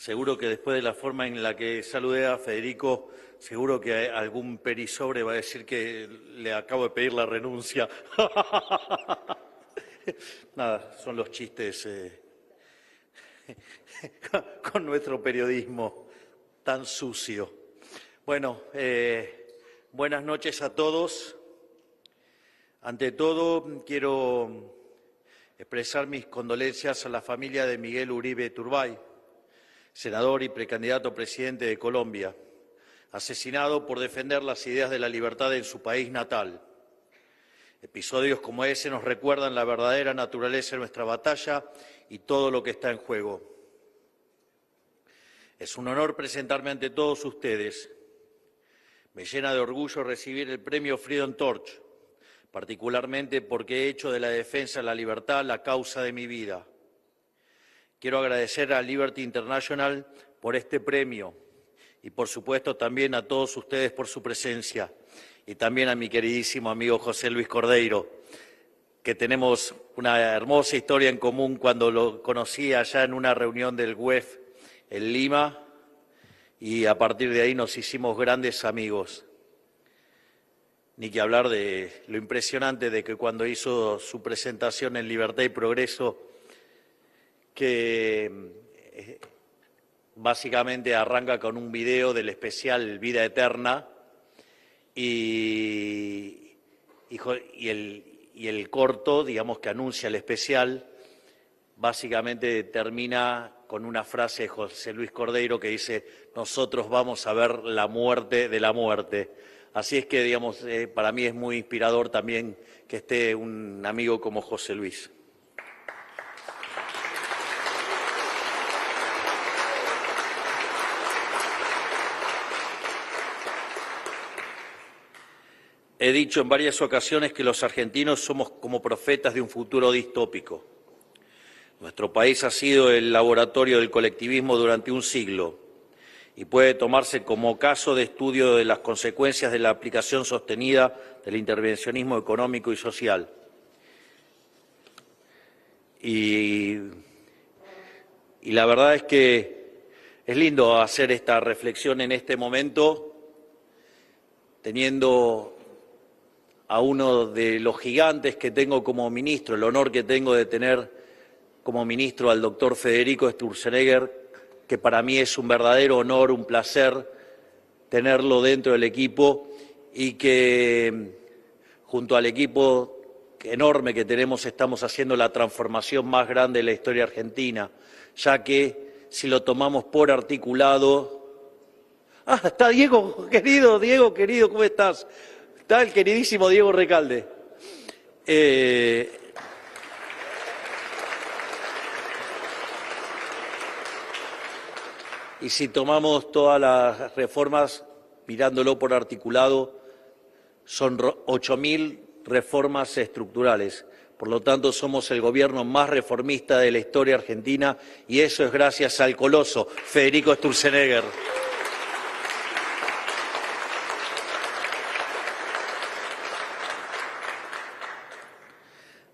Seguro que después de la forma en la que saludé a Federico, seguro que algún perisobre va a decir que le acabo de pedir la renuncia. Nada, son los chistes con nuestro periodismo tan sucio. Bueno, buenas noches a todos. Ante todo, quiero expresar mis condolencias a la familia de Miguel Uribe Turbay, senador y precandidato a presidente de Colombia, asesinado por defender las ideas de la libertad en su país natal. Episodios como ese nos recuerdan la verdadera naturaleza de nuestra batalla y todo lo que está en juego. Es un honor presentarme ante todos ustedes. Me llena de orgullo recibir el premio Freedom Torch, particularmente porque he hecho de la defensa de la libertad la causa de mi vida. Quiero agradecer a Liberty International por este premio y, por supuesto, también a todos ustedes por su presencia y también a mi queridísimo amigo José Luis Cordeiro, que tenemos una hermosa historia en común cuando lo conocí allá en una reunión del WEF en Lima y a partir de ahí nos hicimos grandes amigos. Ni que hablar de lo impresionante de que cuando hizo su presentación en Libertad y Progreso, que básicamente arranca con un video del especial Vida Eterna y el corto, digamos, que anuncia el especial, básicamente termina con una frase de José Luis Cordeiro que dice: nosotros vamos a ver la muerte de la muerte. Así es que, digamos, para mí es muy inspirador también que esté un amigo como José Luis. He dicho en varias ocasiones que los argentinos somos como profetas de un futuro distópico. Nuestro país ha sido el laboratorio del colectivismo durante un siglo y puede tomarse como caso de estudio de las consecuencias de la aplicación sostenida del intervencionismo económico y social. Y la verdad es que es lindo hacer esta reflexión en este momento, teniendo a uno de los gigantes que tengo como ministro, el honor que tengo de tener como ministro al doctor Federico Sturzenegger, que para mí es un verdadero honor, un placer tenerlo dentro del equipo y que junto al equipo enorme que tenemos estamos haciendo la transformación más grande de la historia argentina, ya que si lo tomamos por articulado... Ah, está Diego querido, ¿cómo estás? Está el queridísimo Diego Recalde. Y si tomamos todas las reformas, mirándolo por articulado, son 8.000 reformas estructurales. Por lo tanto, somos el gobierno más reformista de la historia argentina y eso es gracias al coloso Federico Sturzenegger.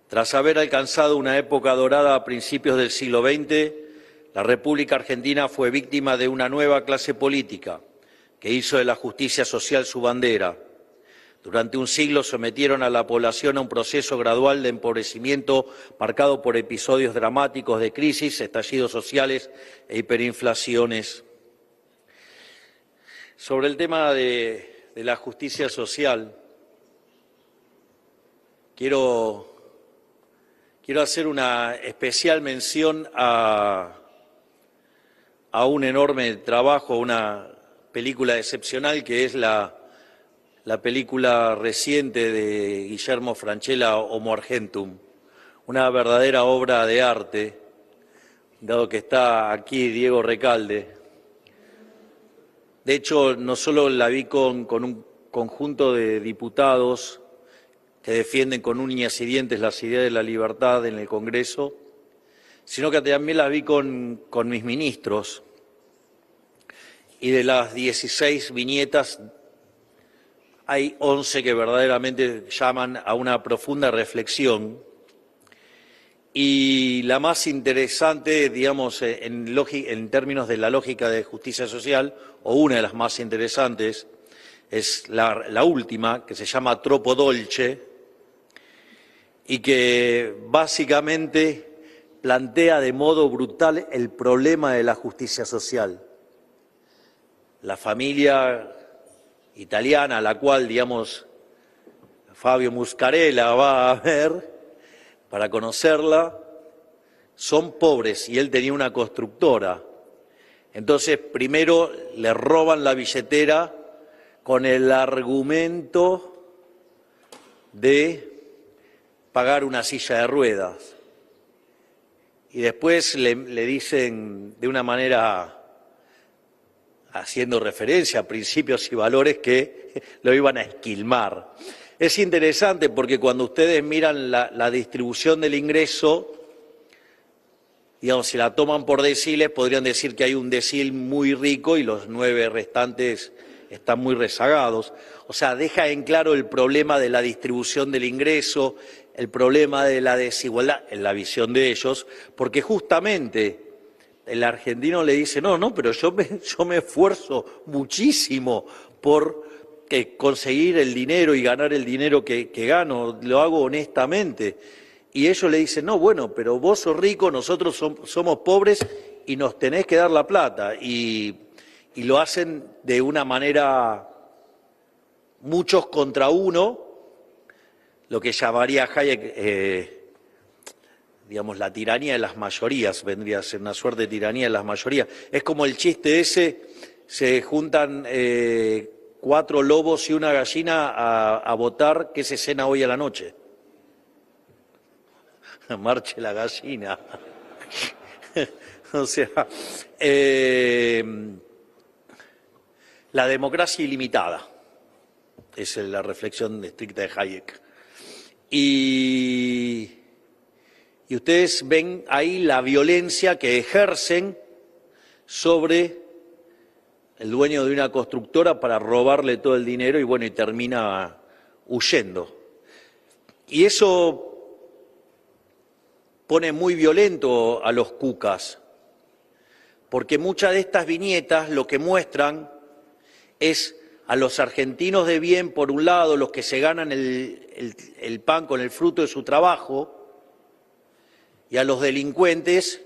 Tras haber alcanzado una época dorada a principios del siglo XX, la República Argentina fue víctima de una nueva clase política que hizo de la justicia social su bandera. Durante un siglo sometieron a la población a un proceso gradual de empobrecimiento marcado por episodios dramáticos de crisis, estallidos sociales e hiperinflaciones. Sobre el tema de la justicia social, quiero hacer una especial mención a un enorme trabajo, una película excepcional que es la película reciente de Guillermo Francella, Homo Argentum, una verdadera obra de arte, dado que está aquí Diego Recalde. De hecho, no solo la vi con un conjunto de diputados que defienden con uñas y dientes las ideas de la libertad en el Congreso, sino que también la vi con mis ministros. Y de las 16 viñetas, hay 11 que verdaderamente llaman a una profunda reflexión Y la más interesante, digamos, en términos de la lógica de justicia social, o una de las más interesantes, es la última, que se llama Troppo Dolce, y que básicamente plantea de modo brutal el problema de la justicia social. La familia italiana, a la cual, digamos, Fabio Muscarella va a ver para conocerla, son pobres y él tenía una constructora. Entonces, primero le roban la billetera con el argumento de pagar una silla de ruedas. Y después le dicen de una manera, haciendo referencia a principios y valores, que lo iban a esquilmar. Es interesante porque cuando ustedes miran la distribución del ingreso, digamos, si la toman por deciles, podrían decir que hay un decil muy rico y los 9 restantes están muy rezagados. O sea, deja en claro el problema de la distribución del ingreso, el problema de la desigualdad, en la visión de ellos, porque justamente el argentino le dice, no, pero yo me esfuerzo muchísimo por conseguir el dinero y ganar el dinero que gano, lo hago honestamente. Y ellos le dicen, no, bueno, pero vos sos rico, nosotros somos pobres y nos tenés que dar la plata. Y lo hacen de una manera, muchos contra uno, lo que llamaría Hayek, digamos, la tiranía de las mayorías, vendría a ser una suerte de tiranía de las mayorías. Es como el chiste ese, se juntan 4 lobos y una gallina a votar qué se cena hoy a la noche. Marche la gallina. O sea, la democracia ilimitada, es la reflexión estricta de Hayek. Y ustedes ven ahí la violencia que ejercen sobre el dueño de una constructora para robarle todo el dinero y bueno, y termina huyendo. Y eso pone muy violento a los cucas, porque muchas de estas viñetas lo que muestran es a los argentinos de bien, por un lado, los que se ganan el pan con el fruto de su trabajo, y a los delincuentes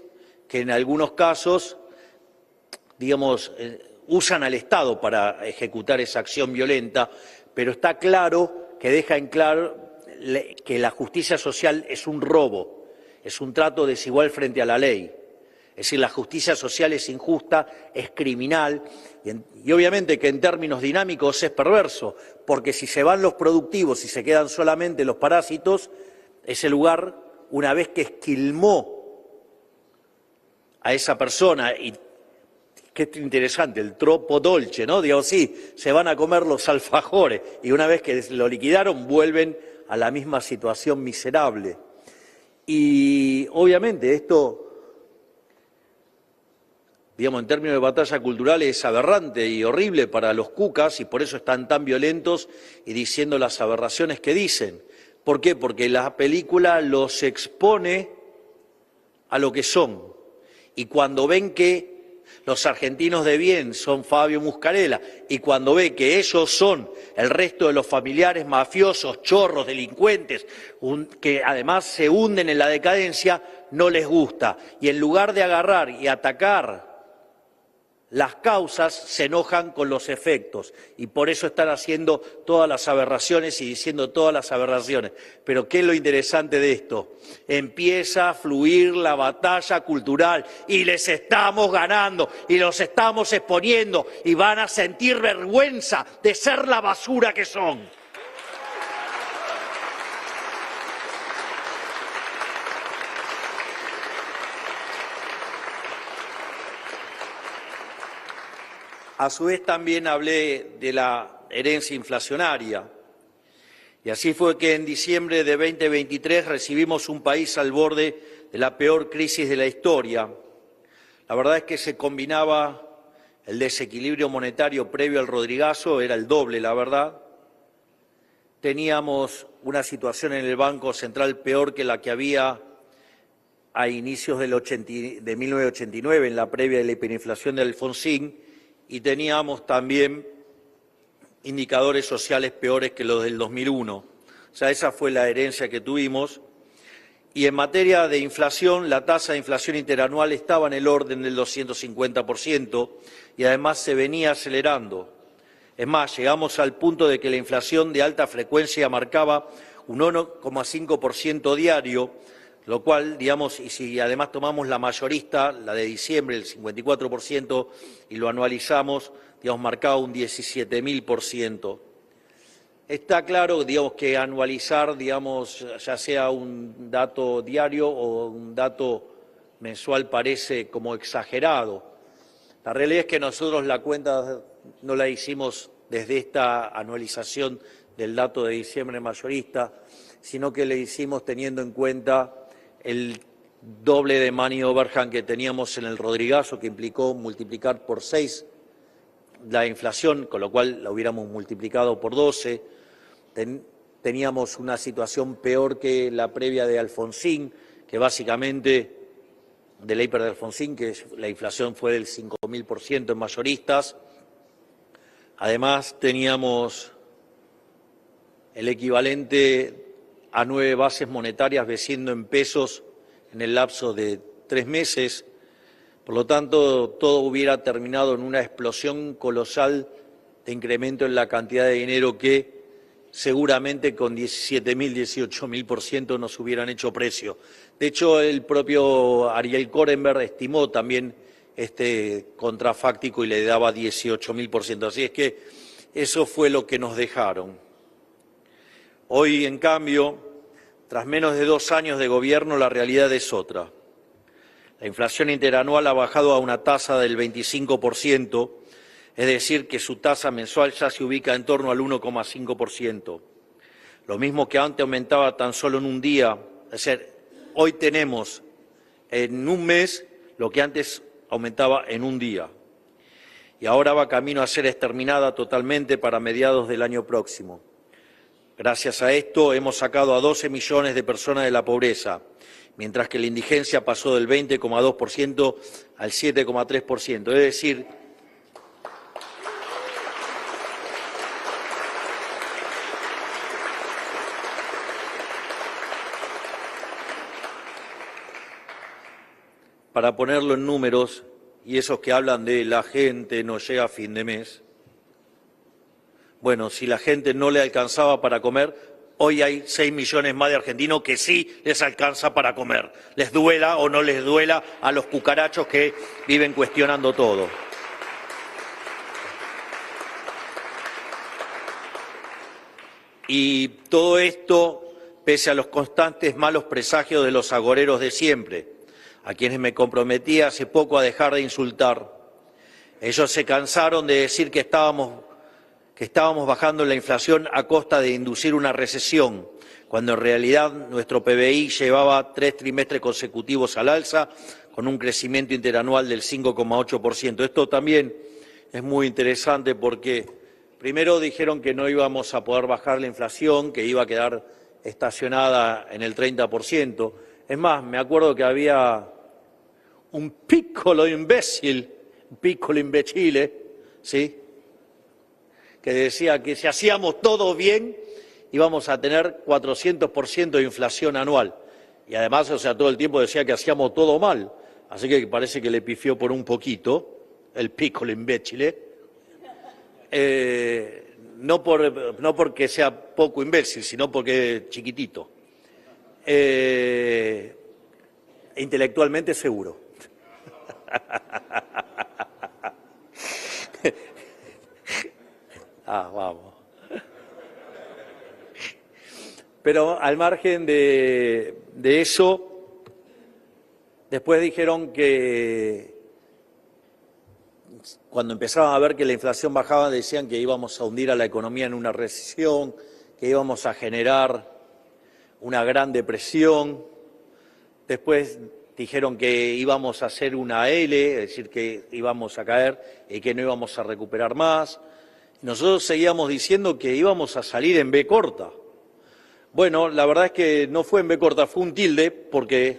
que en algunos casos, digamos, usan al Estado para ejecutar esa acción violenta, pero está claro que deja en claro que la justicia social es un robo, es un trato desigual frente a la ley. Es decir, la justicia social es injusta, es criminal y obviamente que en términos dinámicos es perverso, porque si se van los productivos y se quedan solamente los parásitos, ese lugar, una vez que esquilmó a esa persona, y qué interesante, el troppo dolce, ¿no? Digo, sí, se van a comer los alfajores y una vez que lo liquidaron vuelven a la misma situación miserable. Y obviamente esto, digamos, en términos de batalla cultural es aberrante y horrible para los cucas y por eso están tan violentos y diciendo las aberraciones que dicen. ¿Por qué? Porque la película los expone a lo que son. Y cuando ven que los argentinos de bien son Fabio Muscarella y cuando ve que ellos son el resto de los familiares mafiosos, chorros, delincuentes, que además se hunden en la decadencia, no les gusta. Y en lugar de agarrar y atacar las causas, se enojan con los efectos y por eso están haciendo todas las aberraciones y diciendo todas las aberraciones. Pero ¿qué es lo interesante de esto? Empieza a fluir la batalla cultural y les estamos ganando y los estamos exponiendo y van a sentir vergüenza de ser la basura que son. A su vez también hablé de la herencia inflacionaria y así fue que en diciembre de 2023 recibimos un país al borde de la peor crisis de la historia. La verdad es que se combinaba el desequilibrio monetario previo al Rodrigazo, era el doble, la verdad. Teníamos una situación en el Banco Central peor que la que había a inicios de 1989, en la previa de la hiperinflación de Alfonsín, y teníamos también indicadores sociales peores que los del 2001. O sea, esa fue la herencia que tuvimos. Y en materia de inflación, la tasa de inflación interanual estaba en el orden del 250% y además se venía acelerando. Es más, llegamos al punto de que la inflación de alta frecuencia marcaba un 1,5% diario, lo cual, digamos, y si además tomamos la mayorista, la de diciembre, el 54%, y lo anualizamos, digamos, marcaba un 17.000%. Está claro, digamos, que anualizar, digamos, ya sea un dato diario o un dato mensual parece como exagerado. La realidad es que nosotros la cuenta no la hicimos desde esta anualización del dato de diciembre mayorista, sino que le hicimos teniendo en cuenta el doble de money overhang que teníamos en el Rodrigazo, que implicó multiplicar por 6 la inflación, con lo cual la hubiéramos multiplicado por 12. Teníamos una situación peor que la previa de Alfonsín, que básicamente, de la hiper de Alfonsín, que la inflación fue del 5.000% en mayoristas. Además, teníamos el equivalente a 9 bases monetarias venciendo en pesos en el lapso de 3 meses. Por lo tanto, todo hubiera terminado en una explosión colosal de incremento en la cantidad de dinero que seguramente con 17.000, 18.000% nos hubieran hecho precio. De hecho, el propio Ariel Korenberg estimó también este contrafáctico y le daba 18.000%. Así es que eso fue lo que nos dejaron. Hoy, en cambio, tras menos de 2 años de gobierno, la realidad es otra. La inflación interanual ha bajado a una tasa del 25%, es decir, que su tasa mensual ya se ubica en torno al 1,5%. Lo mismo que antes aumentaba tan solo en un día, es decir, hoy tenemos en un mes lo que antes aumentaba en un día. Y ahora va camino a ser exterminada totalmente para mediados del año próximo. Gracias a esto hemos sacado a 12 millones de personas de la pobreza, mientras que la indigencia pasó del 20,2% al 7,3%. Es decir, para ponerlo en números, y esos que hablan de la gente no llega a fin de mes, bueno, si la gente no le alcanzaba para comer, hoy hay 6 millones más de argentinos que sí les alcanza para comer, les duela o no les duela a los cucarachos que viven cuestionando todo. Y todo esto pese a los constantes malos presagios de los agoreros de siempre, a quienes me comprometí hace poco a dejar de insultar. Ellos se cansaron de decir que estábamos bajando la inflación a costa de inducir una recesión, cuando en realidad nuestro PBI llevaba 3 trimestres consecutivos al alza, con un crecimiento interanual del 5,8%. Esto también es muy interesante porque primero dijeron que no íbamos a poder bajar la inflación, que iba a quedar estacionada en el 30%. Es más, me acuerdo que había un piccolo imbécil, un piccolo imbecile, ¿sí?, que decía que si hacíamos todo bien íbamos a tener 400% de inflación anual. Y además, o sea, todo el tiempo decía que hacíamos todo mal. Así que parece que le pifió por un poquito, el piccolo imbécile. No porque sea poco imbécil, sino porque es chiquitito. Intelectualmente seguro. Vamos. Pero al margen de eso, después dijeron que cuando empezaban a ver que la inflación bajaba, decían que íbamos a hundir a la economía en una recesión, que íbamos a generar una gran depresión. Después dijeron que íbamos a hacer una L, es decir, que íbamos a caer y que no íbamos a recuperar más. Nosotros seguíamos diciendo que íbamos a salir en B corta. Bueno, la verdad es que no fue en B corta, fue un tilde, porque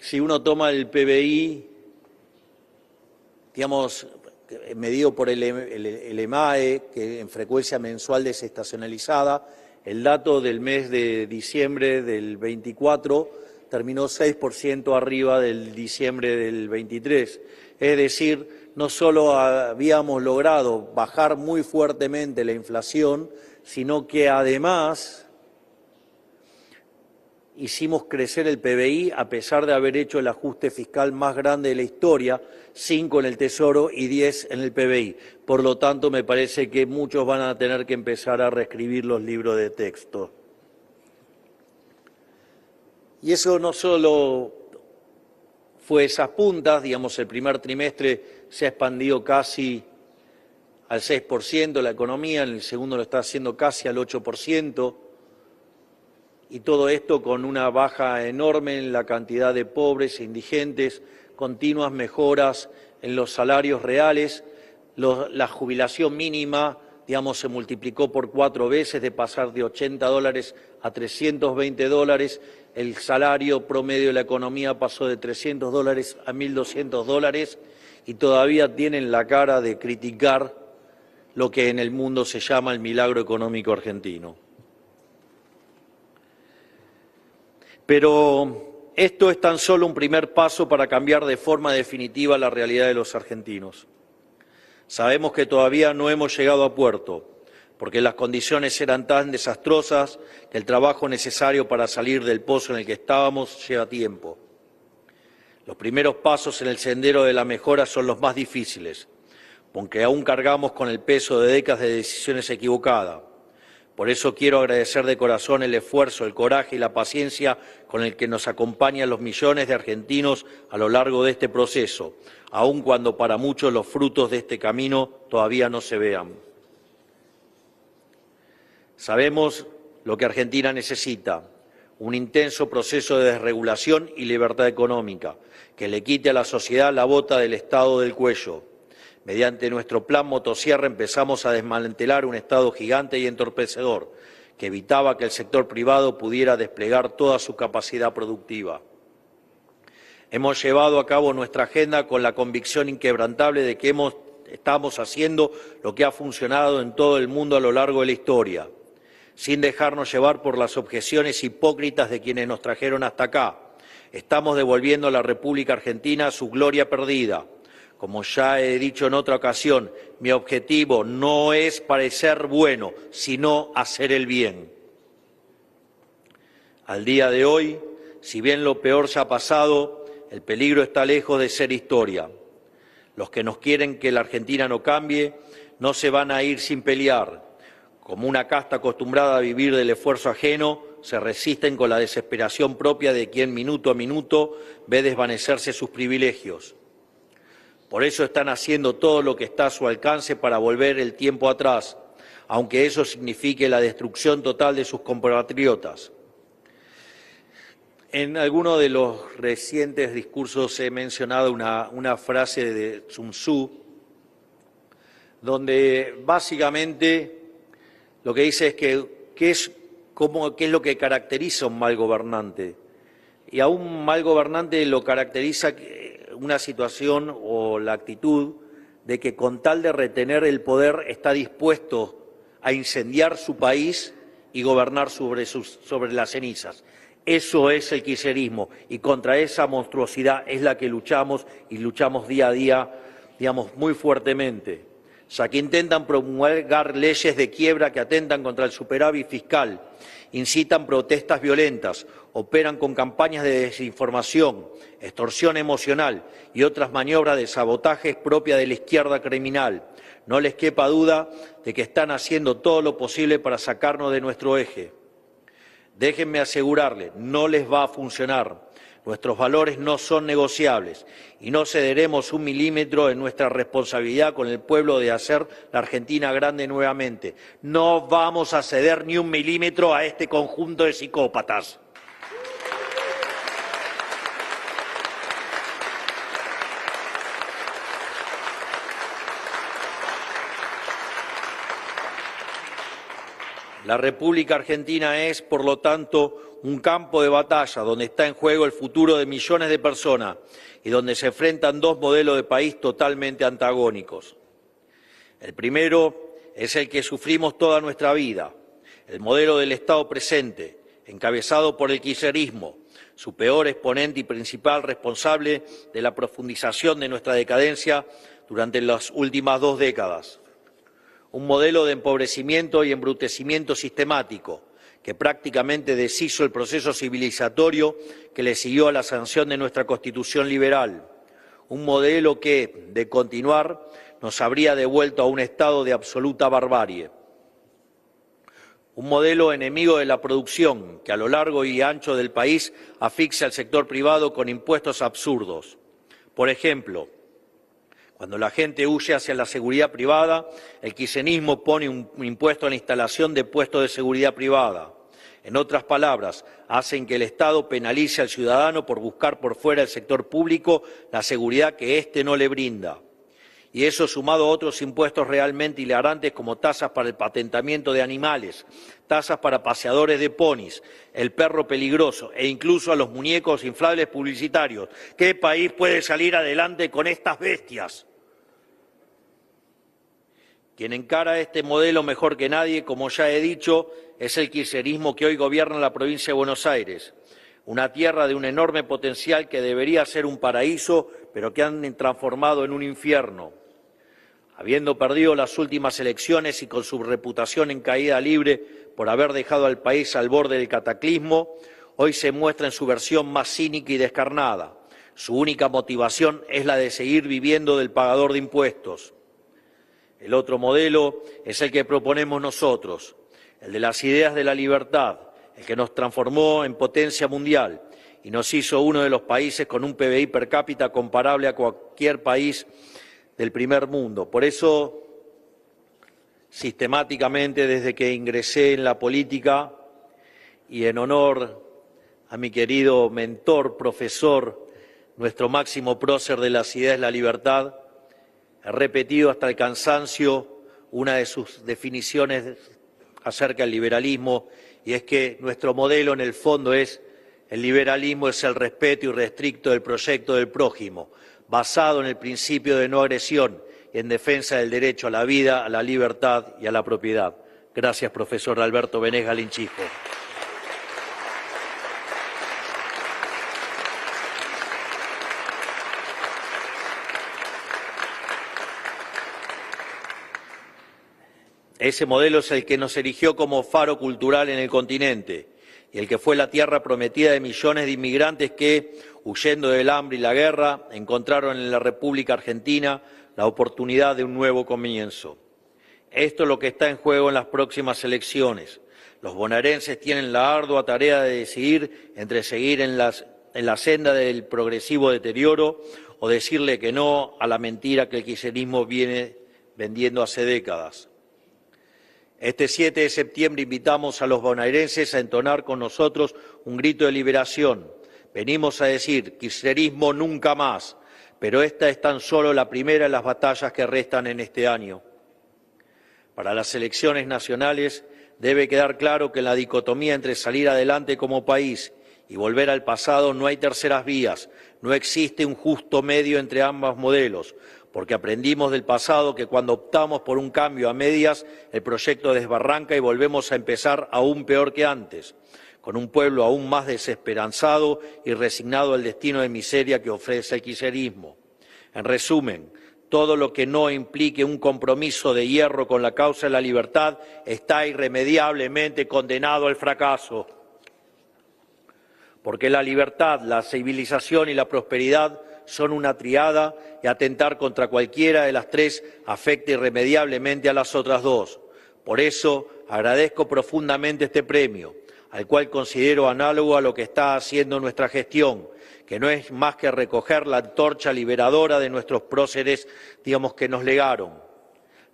si uno toma el PBI, digamos, medido por el EMAE, que en frecuencia mensual desestacionalizada, el dato del mes de diciembre del 24 terminó 6% arriba del diciembre del 23. Es decir, no solo habíamos logrado bajar muy fuertemente la inflación, sino que además hicimos crecer el PBI a pesar de haber hecho el ajuste fiscal más grande de la historia, 5 en el Tesoro y 10 en el PBI. Por lo tanto, me parece que muchos van a tener que empezar a reescribir los libros de texto. Y eso no solo fue esas puntas, digamos, el primer trimestre se ha expandido casi al 6% la economía, en el segundo lo está haciendo casi al 8%, y todo esto con una baja enorme en la cantidad de pobres e indigentes, continuas mejoras en los salarios reales, la jubilación mínima, digamos, se multiplicó por 4 veces, de pasar de $80 a $320, el salario promedio de la economía pasó de $300 a $1.200 y todavía tienen la cara de criticar lo que en el mundo se llama el milagro económico argentino. Pero esto es tan solo un primer paso para cambiar de forma definitiva la realidad de los argentinos. Sabemos que todavía no hemos llegado a puerto, porque las condiciones eran tan desastrosas que el trabajo necesario para salir del pozo en el que estábamos lleva tiempo. Los primeros pasos en el sendero de la mejora son los más difíciles, porque aún cargamos con el peso de décadas de decisiones equivocadas. Por eso quiero agradecer de corazón el esfuerzo, el coraje y la paciencia con el que nos acompañan los millones de argentinos a lo largo de este proceso, aun cuando para muchos los frutos de este camino todavía no se vean. Sabemos lo que Argentina necesita, un intenso proceso de desregulación y libertad económica, que le quite a la sociedad la bota del Estado del cuello. Mediante nuestro plan motosierra empezamos a desmantelar un Estado gigante y entorpecedor, que evitaba que el sector privado pudiera desplegar toda su capacidad productiva. Hemos llevado a cabo nuestra agenda con la convicción inquebrantable de que estamos haciendo lo que ha funcionado en todo el mundo a lo largo de la historia, sin dejarnos llevar por las objeciones hipócritas de quienes nos trajeron hasta acá. Estamos devolviendo a la República Argentina su gloria perdida. Como ya he dicho en otra ocasión, mi objetivo no es parecer bueno, sino hacer el bien. Al día de hoy, si bien lo peor ya ha pasado, el peligro está lejos de ser historia. Los que nos quieren que la Argentina no cambie, no se van a ir sin pelear. Como una casta acostumbrada a vivir del esfuerzo ajeno, se resisten con la desesperación propia de quien minuto a minuto ve desvanecerse sus privilegios. Por eso están haciendo todo lo que está a su alcance para volver el tiempo atrás, aunque eso signifique la destrucción total de sus compatriotas. En alguno de los recientes discursos he mencionado una frase de Sun Tzu, donde básicamente lo que dice es que qué es lo que caracteriza a un mal gobernante. Y a un mal gobernante lo caracteriza una situación o la actitud de que con tal de retener el poder está dispuesto a incendiar su país y gobernar sobre las cenizas. Eso es el kirchnerismo y contra esa monstruosidad es la que luchamos y luchamos día a día, digamos, muy fuertemente. Ya que intentan promulgar leyes de quiebra que atentan contra el superávit fiscal, incitan protestas violentas, operan con campañas de desinformación, extorsión emocional y otras maniobras de sabotaje propias de la izquierda criminal. No les quepa duda de que están haciendo todo lo posible para sacarnos de nuestro eje. Déjenme asegurarles, no les va a funcionar. Nuestros valores no son negociables y no cederemos un milímetro en nuestra responsabilidad con el pueblo de hacer la Argentina grande nuevamente. No vamos a ceder ni un milímetro a este conjunto de psicópatas. La República Argentina es, por lo tanto, un campo de batalla donde está en juego el futuro de millones de personas y donde se enfrentan dos modelos de país totalmente antagónicos. El primero es el que sufrimos toda nuestra vida, el modelo del Estado presente, encabezado por el kirchnerismo, su peor exponente y principal responsable de la profundización de nuestra decadencia durante las últimas 2 décadas. Un modelo de empobrecimiento y embrutecimiento sistemático que prácticamente deshizo el proceso civilizatorio que le siguió a la sanción de nuestra Constitución liberal. Un modelo que, de continuar, nos habría devuelto a un estado de absoluta barbarie. Un modelo enemigo de la producción que a lo largo y ancho del país asfixia al sector privado con impuestos absurdos. Por ejemplo, cuando la gente huye hacia la seguridad privada, el kirchnerismo pone un impuesto a la instalación de puestos de seguridad privada. En otras palabras, hacen que el Estado penalice al ciudadano por buscar por fuera del sector público la seguridad que éste no le brinda. Y eso sumado a otros impuestos realmente hilarantes como tasas para el patentamiento de animales, tasas para paseadores de ponis, el perro peligroso e incluso a los muñecos inflables publicitarios. ¿Qué país puede salir adelante con estas bestias? Quien encara este modelo mejor que nadie, como ya he dicho, es el kirchnerismo que hoy gobierna la provincia de Buenos Aires, una tierra de un enorme potencial que debería ser un paraíso, pero que han transformado en un infierno. Habiendo perdido las últimas elecciones y con su reputación en caída libre por haber dejado al país al borde del cataclismo, hoy se muestra en su versión más cínica y descarnada. Su única motivación es la de seguir viviendo del pagador de impuestos. El otro modelo es el que proponemos nosotros, el de las ideas de la libertad, el que nos transformó en potencia mundial y nos hizo uno de los países con un PBI per cápita comparable a cualquier país del primer mundo. Por eso, sistemáticamente, desde que ingresé en la política y en honor a mi querido mentor, profesor, nuestro máximo prócer de las ideas de la libertad, he repetido hasta el cansancio una de sus definiciones acerca del liberalismo, y es que nuestro modelo en el fondo es el liberalismo es el respeto irrestricto del proyecto del prójimo, basado en el principio de no agresión y en defensa del derecho a la vida, a la libertad y a la propiedad. Gracias, profesor Alberto Benes Galinchijo. Ese modelo es el que nos erigió como faro cultural en el continente y el que fue la tierra prometida de millones de inmigrantes que, huyendo del hambre y la guerra, encontraron en la República Argentina la oportunidad de un nuevo comienzo. Esto es lo que está en juego en las próximas elecciones. Los bonaerenses tienen la ardua tarea de decidir entre seguir en la senda del progresivo deterioro o decirle que no a la mentira que el kirchnerismo viene vendiendo hace décadas. Este 7 de septiembre invitamos a los bonaerenses a entonar con nosotros un grito de liberación. Venimos a decir, kirchnerismo nunca más, pero esta es tan solo la primera de las batallas que restan en este año. Para las elecciones nacionales debe quedar claro que en la dicotomía entre salir adelante como país y volver al pasado no hay terceras vías, no existe un justo medio entre ambos modelos, porque aprendimos del pasado que cuando optamos por un cambio a medias, el proyecto desbarranca y volvemos a empezar aún peor que antes, con un pueblo aún más desesperanzado y resignado al destino de miseria que ofrece el kirchnerismo. En resumen, todo lo que no implique un compromiso de hierro con la causa de la libertad está irremediablemente condenado al fracaso. Porque la libertad, la civilización y la prosperidad son una triada y atentar contra cualquiera de las tres afecta irremediablemente a las otras dos. Por eso agradezco profundamente este premio, al cual considero análogo a lo que está haciendo nuestra gestión, que no es más que recoger la antorcha liberadora de nuestros próceres, que nos legaron,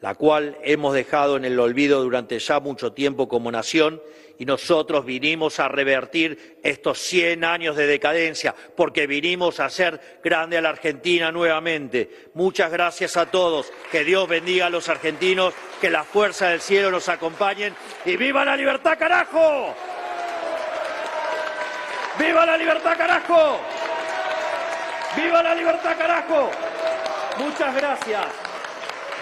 la cual hemos dejado en el olvido durante ya mucho tiempo como nación, y nosotros vinimos a revertir estos 100 años de decadencia, porque vinimos a hacer grande a la Argentina nuevamente. Muchas gracias a todos, que Dios bendiga a los argentinos, que las fuerzas del cielo nos acompañen, y ¡viva la libertad, carajo! ¡Viva la libertad, carajo! ¡Viva la libertad, carajo! Muchas gracias.